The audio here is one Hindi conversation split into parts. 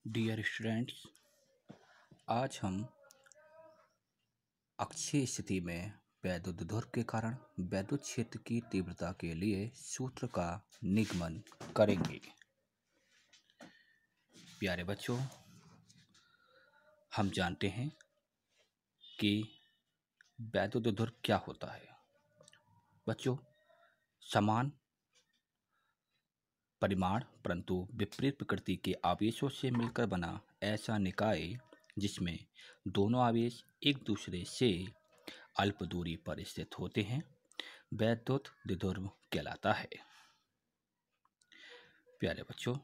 डियर स्टूडेंट्स, आज हम अक्षीय स्थिति में वैद्युत ध्रुव के कारण वैद्युत क्षेत्र की तीव्रता के लिए सूत्र का निगमन करेंगे। प्यारे बच्चों, हम जानते हैं कि वैद्युत ध्रुव क्या होता है। बच्चों, समान परिमाण परंतु विपरीत प्रकृति के आवेशों से मिलकर बना ऐसा निकाय जिसमें दोनों आवेश एक दूसरे से अल्प दूरी पर स्थित होते हैं, वैद्युत द्विध्रुव कहलाता है। प्यारे बच्चों,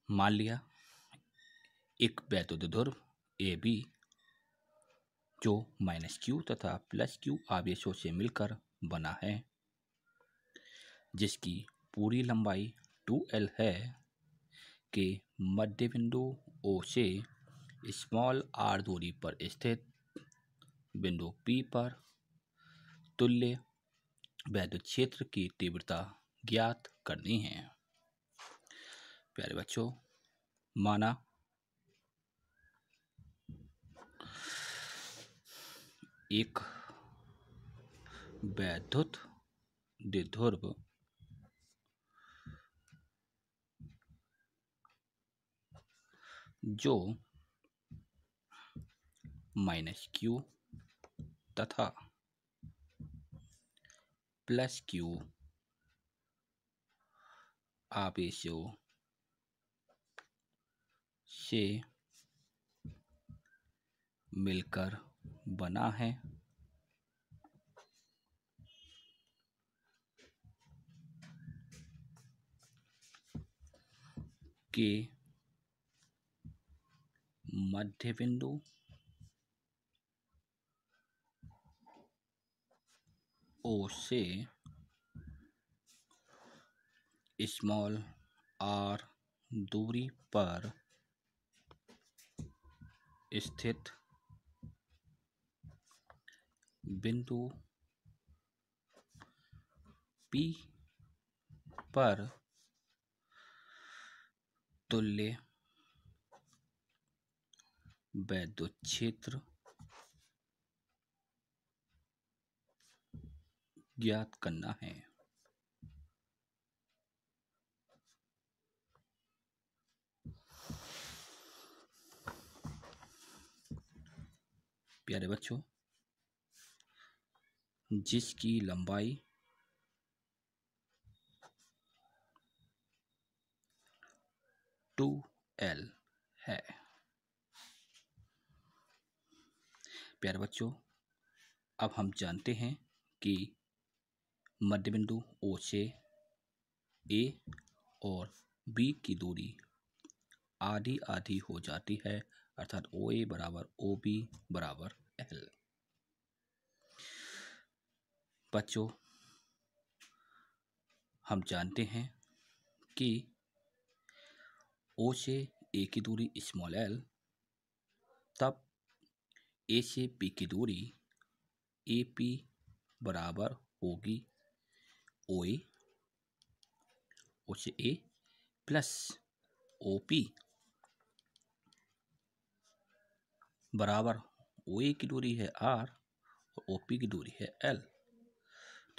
मान लिया एक वैद्युत ध्रुव ए बी जो -q तथा +q आवेशों से मिलकर बना है, जिसकी पूरी लंबाई 2L है, के मध्य बिंदु O से स्मॉल r दूरी पर स्थित बिंदु P पर तुल्य वैद्युत क्षेत्र की तीव्रता ज्ञात करनी है। प्यारे बच्चों, माना एक वैद्युत द्विध्रुव जो -q तथा +q आवेशों से मिलकर बना है, के मध्य बिंदु O से स्मॉल r दूरी पर स्थित बिंदु P पर तुल्य वैद्युत क्षेत्र ज्ञात करना है। प्यारे बच्चों, जिसकी लंबाई 2L है। प्यारे बच्चों, अब हम जानते हैं कि मध्य बिंदु O से A और B की दूरी आधी आधी हो जाती है, अर्थात OA बराबर OB बराबर L। बच्चों, हम जानते हैं कि O से A की दूरी स्मॉल l, तब A से P की दूरी AP बराबर होगी OA, O से A प्लस OP बराबर OA की दूरी है R और OP की दूरी है L,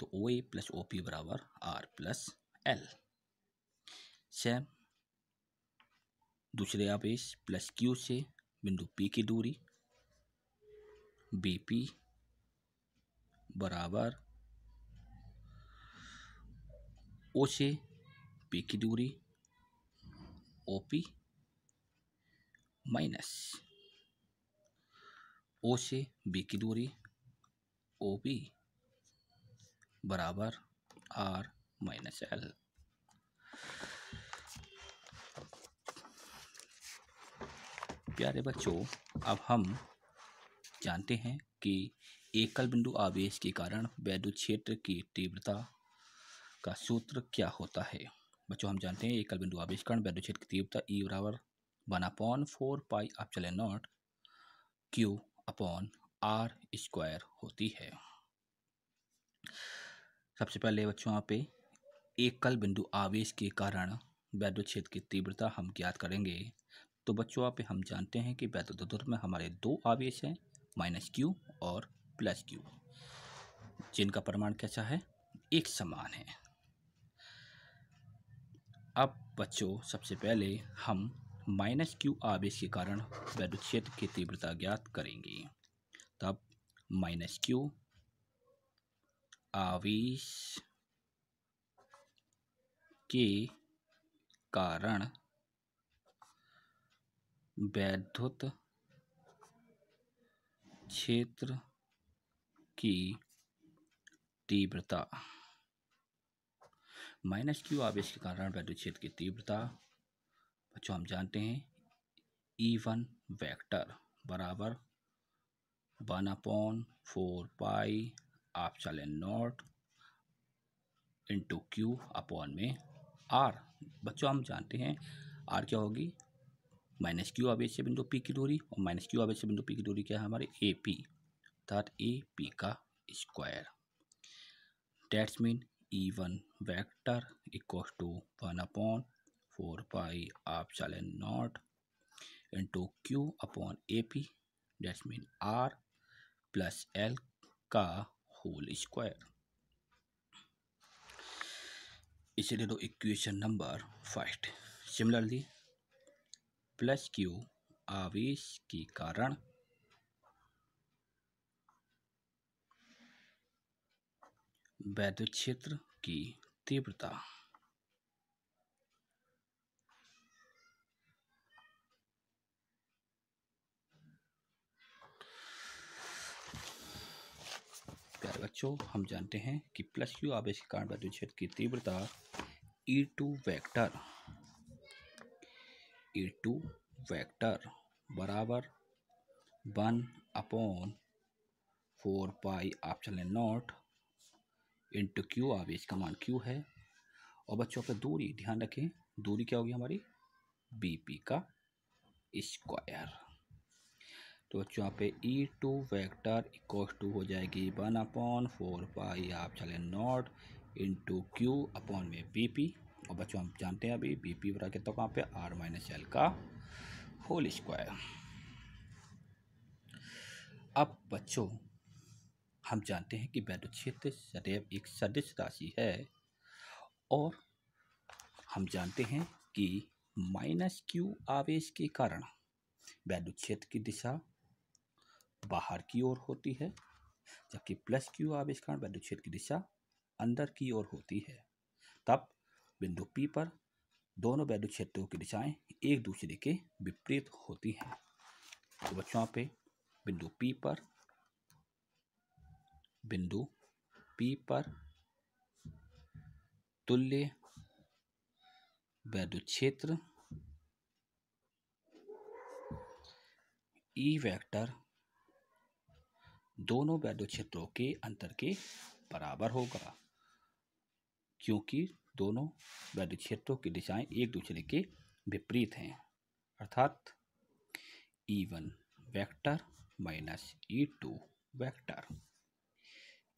तो OA प्लस OP बराबर R प्लस L। सेम दूसरे आवेश +q से बिंदु P की दूरी BP बराबर O से P की दूरी OP माइनस O से B की दूरी OB बराबर R माइनस L। प्यारे बच्चों, अब हम जानते हैं कि एकल बिंदु आवेश के कारण वैद्युत क्षेत्र की तीव्रता का सूत्र क्या होता है। बच्चों, हम जानते हैं एकल बिंदु आवेश कारण वैद्युत क्षेत्र की तीव्रता E बराबर 1/4πε0 Q/r² होती है। सबसे पहले बच्चों, यहाँ पे एकल बिंदु आवेश के कारण वैद्युत क्षेत्र की तीव्रता हम ज्ञात करेंगे। तो बच्चों आप हम जानते हैं कि वैद्युत ध्रुव में हमारे दो आवेश हैं, -q और +q, जिनका परिमाण कैसा है, एक समान है। अब बच्चों सबसे पहले हम -q आवेश के कारण वैद्युत क्षेत्र की तीव्रता ज्ञात करेंगे। तब -q आवेश के कारण वैद्युत क्षेत्र की तीव्रता, -q आवेश के कारण वैद्युत क्षेत्र की तीव्रता बच्चों हम जानते हैं E1 वेक्टर बराबर 1/4 पाई एप्सिलॉन इंटू Q अपॉन में R। बच्चों हम जानते हैं R क्या होगी, -q आवेश से बिंदु P की दूरी, और -q आवेश से बिंदु P की दूरी क्या है हमारे AP, अर्थात AP का square. That's mean E1 vector equal to 1/4 pi epsilon into Q upon AP, that's mean R plus L का होल स्क्वायर। इसे दे दो इक्वेशन नंबर 5। सिमिलरली +q आवेश के कारण वैद्युत क्षेत्र की तीव्रता, प्यारे बच्चों हम जानते हैं कि +q आवेश के कारण वैद्युत क्षेत्र की तीव्रता E2 वेक्टर बराबर 1/4 पाई एप्सिलॉन इंटू Q, आवेश का मान Q है, और बच्चों पे दूरी ध्यान रखें, दूरी क्या होगी हमारी BP का स्क्वायर। तो बच्चों यहाँ पे E2 वेक्टर इक्वल टू हो जाएगी 1/4 पाई एप्सिलॉन इंटू Q अपॉन में BP, और बच्चों हम जानते हैं अभी BP बराबर कितना कहाँ पे R - L का होल स्क्वायर। अब बच्चों हम जानते हैं कि वैद्युत क्षेत्र सदैव एक सदिश राशि है, और हम जानते हैं कि -q आवेश के कारण वैद्युत क्षेत्र की दिशा बाहर की ओर होती है, जबकि +q आवेश के कारण वैद्युत क्षेत्र की दिशा अंदर की ओर होती है। तब बिंदु P पर दोनों वैद्युत क्षेत्रों की दिशाएं एक दूसरे के विपरीत होती हैं। तो बच्चों यहाँ पे बिंदु P पर तुल्य वैद्युत क्षेत्र E वेक्टर दोनों वैद्युत क्षेत्रों के अंतर के बराबर होगा, क्योंकि दोनों वैद्युत क्षेत्रों की दिशाएं एक दूसरे के विपरीत हैं, अर्थात E1 vector minus E2 vector.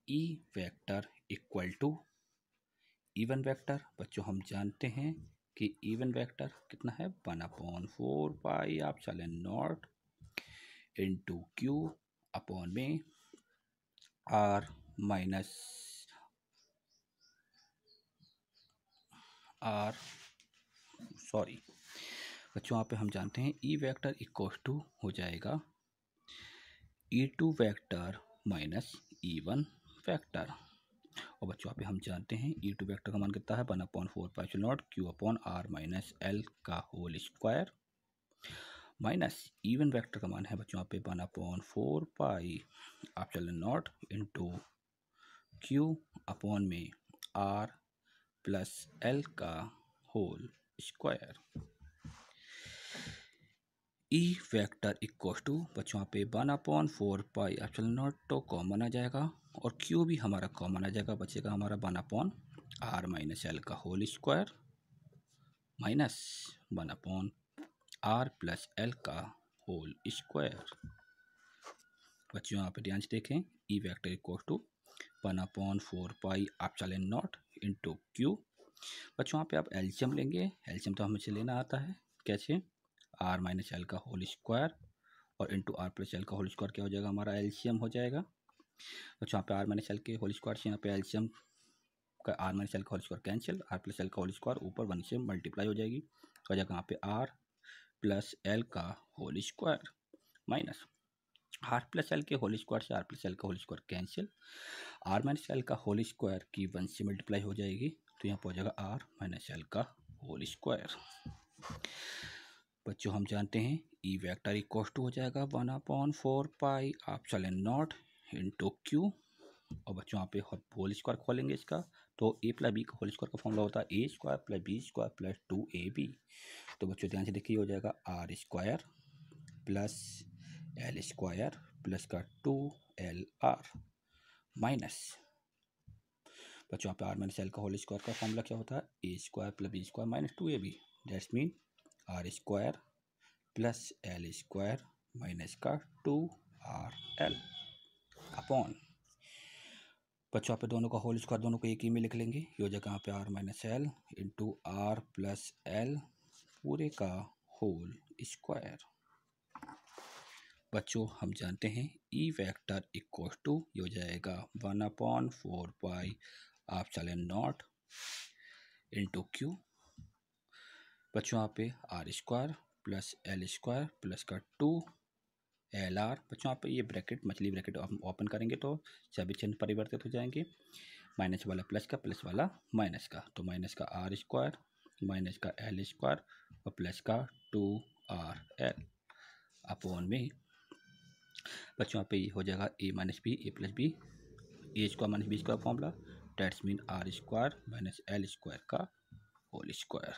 E vector equal to E1 vector, बच्चों हम जानते हैं कि E1 वेक्टर कितना है 1/4 पाई एप्सिलॉन इंटू Q अपॉन में R माइनस R सॉरी बच्चों यहाँ पे हम जानते हैं E वेक्टर इक्वल टू हो जाएगा E2 vector minus E1 vector, और बच्चों यहाँ पे हम जानते हैं E2 वेक्टर का मान कितना है 1/4 पाई epsilon Q upon R minus L का whole square, minus E1 vector का मान है बच्चों यहाँ पे 1/4 पाई एप्सिलॉन इंटू Q अपॉन में R प्लस L का whole square. E vector equal to बच्चों यहाँ पे 1/4 पाई एप्सिलॉन तो कॉमन आ जाएगा, और Q भी हमारा कॉमन आ जाएगा, बचेगा हमारा 1/R माइनस L का whole square minus 1/R plus L का होल स्क्वायर। बच्चों यहाँ पे ध्यान से देखें, E vector equal to 1/4 pi epsilon into Q बच्चों यहाँ पे आप एलसीएम लेंगे। एलसीएम तो हमें लेना आता है, कैसे? आर माइनस एल का होल स्क्वायर और इंटू आर प्लस एल का होल स्क्वायर क्या हो जाएगा, हमारा एलसीएम हो जाएगा। बच्चों यहाँ पे आर माइनस एल के होल स्क्वायर से यहाँ पे एलसीएम का आर माइनस एल का whole square cancel, R plus L का होल स्क्वायर ऊपर 1 से मल्टीप्लाई हो जाएगी, तो हो जाएगा यहाँ पे आर प्लस एल का whole square minus R plus L के होल स्क्वायर से आर प्लस एल का whole square cancel, R minus L का होल स्क्वायर की 1 से मल्टीप्लाई हो जाएगी, तो यहाँ पर हो जाएगा आर माइनस एल का होल स्क्वायर। बच्चों हम जानते हैं ई वेक्टर इक्वल टू हो जाएगा 1/4 पाई एप्सिलॉन नॉट इंटू क्यू, और बच्चों यहाँ पे होल स्क्वायर खोलेंगे इसका, तो ए प्लस बी का होल स्क्वायर का फॉर्मूला होता है A square plus B square plus 2ab। तो बच्चों ध्यान से देखिए हो जाएगा R square plus L square plus का 2lr माइनस, बच्चों यहाँ पे आर माइनस एल का होल स्क्वायर का फॉर्मूला क्या होता है, A square plus B square minus 2ab, that's mean R square plus L square minus का 2rl अपॉन, बच्चों यहाँ पे दोनों का होल स्क्वायर दोनों को एक ही में लिख लेंगे, ये हो जाएगा यहाँ पे R minus L into R plus L पूरे का होल स्क्वायर। बच्चों हम जानते हैं ई वेक्टर इक्वल टू ये हो जाएगा 1/4 पाई एप्सिलॉन नॉट इंटू क्यू, बच्चों यहाँ पे R square plus L square plus का 2lr, बच्चों यहाँ पे ये ब्रैकेट मछली ब्रैकेट हम ओपन करेंगे तो सभी चिन्ह परिवर्तित हो जाएंगे, माइनस वाला प्लस का प्लस वाला माइनस का, तो माइनस का आर स्क्वायर माइनस का एल स्क्वायर और प्लस का 2rl अपॉन में, बच्चों यहाँ पे ये हो जाएगा A minus B A plus B A square minus B square formula, that's mean R square minus L square का होल स्क्वायर।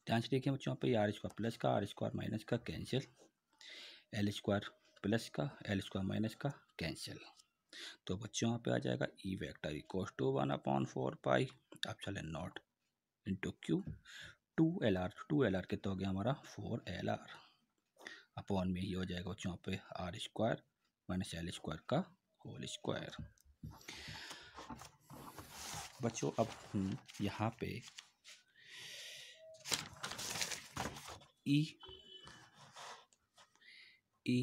ध्यान से देखिए बच्चों यहाँ पे आर स्क्वायर प्लस का आर स्क्वायर माइनस का कैंसिल, एल स्क्वायर प्लस का एल स्क्वायर माइनस का कैंसिल, तो बच्चों यहाँ पे आ जाएगा E vector equal to 1/4 pi epsilon not into Q 2lr कितना हो गया हमारा 4lr अपॉन में ये हो जाएगा बच्चों यहाँ पे R square minus L square का होल स्क्वायर। बच्चों अब हम यहाँ पे E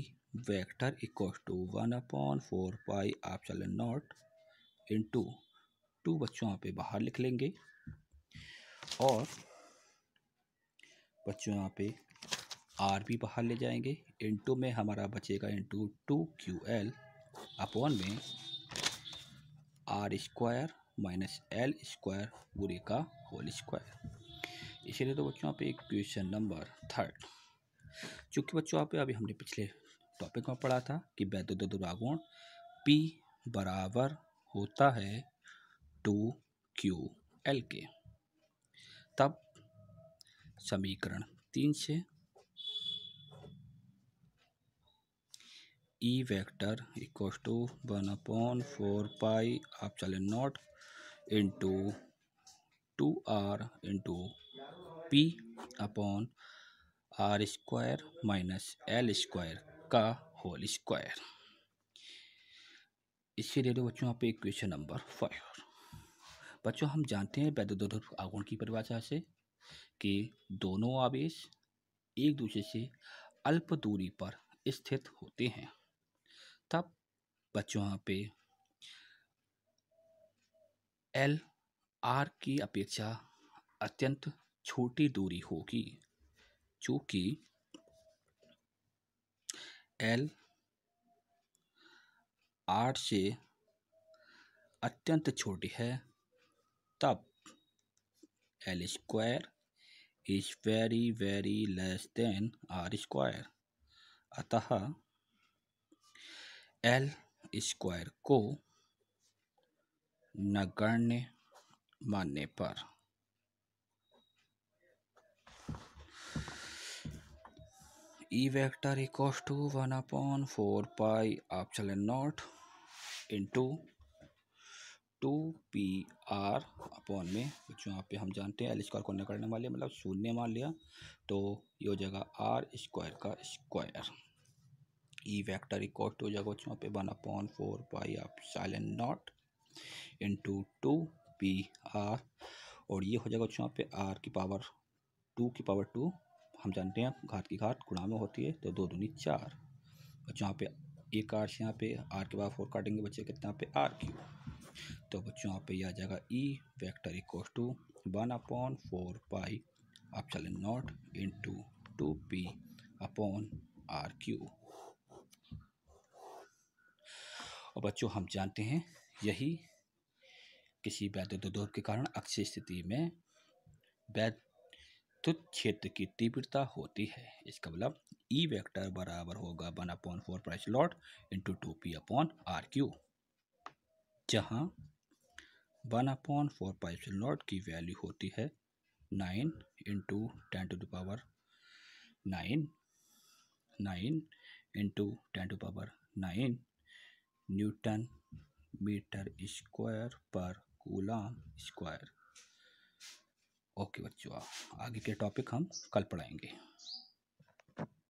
vector equal to 1/4 pi epsilon not into 2 बच्चों यहाँ पे बाहर लिख लेंगे, और बच्चों यहाँ पे आर भी बाहर ले जाएंगे, इंटू में हमारा बचेगा इंटू 2ql अपॉन में R square minus L square पूरे का होल स्क्वायर। इसीलिए तो बच्चों यहाँ पे क्वेश्चन नंबर 3, चूँकि बच्चों यहाँ पे अभी हमने पिछले टॉपिक में पढ़ा था कि वैद्युत आघूर्ण P बराबर होता है 2ql के, तब समीकरण 3 से E vector equal to 1/4 pi epsilon not into 2r into P upon R square minus L square का होल स्क्वायर। इससे दे दो बच्चों यहाँ पे इक्वेशन नंबर 5। बच्चों हम जानते हैं वैद्युत आघूर्ण की परिभाषा से कि दोनों आवेश एक दूसरे से अल्प दूरी पर स्थित होते हैं, तब बच्चों यहाँ पे एल आर की अपेक्षा अत्यंत छोटी दूरी होगी, चूँकि एल आर से अत्यंत छोटी है, तब L square is very very less than R square, अतः एल स्क्वायर को नगण्य मानने पर E vector equals to 1/4 pi epsilon not into 2pr upon में, बच्चों यहाँ पे हम जानते हैं एल स्क्वायर को नगण्य मान लिया, मतलब शून्य मान लिया, तो ये हो जाएगा आर स्क्वायर का square. E vector equal to हो जाएगा बच्चों यहाँ पे 1/4 पाई epsilon not into P R, और ये हो जाएगा बच्चों यहाँ पे आर की पावर 2 हम जानते हैं घात की घात गुणा में होती है, तो 2 दूनी 4। बच्चों यहाँ पे एक आर से यहाँ पे आर के पावर 4 काटेंगे बच्चे कितना पे आर क्यूब, तो बच्चों यहाँ पे यह आ जाएगा E vector equal to 1/4 pi epsilon not into 2p upon R cube. और बच्चों हम जानते हैं यही किसी वैद्युत द्रव्य के कारण अक्षीय स्थिति में वैद्युत क्षेत्र की तीव्रता होती है। इसका मतलब ई वेक्टर बराबर होगा 1/4 पाई epsilon into 2p upon R cube, जहाँ 1/4 पाई एप्सिलॉन की वैल्यू होती है 9 इंटू 10⁹ न्यूटन मीटर स्क्वायर पर कूलम स्क्वायर। ओके बच्चों, आगे के टॉपिक हम कल पढ़ाएंगे।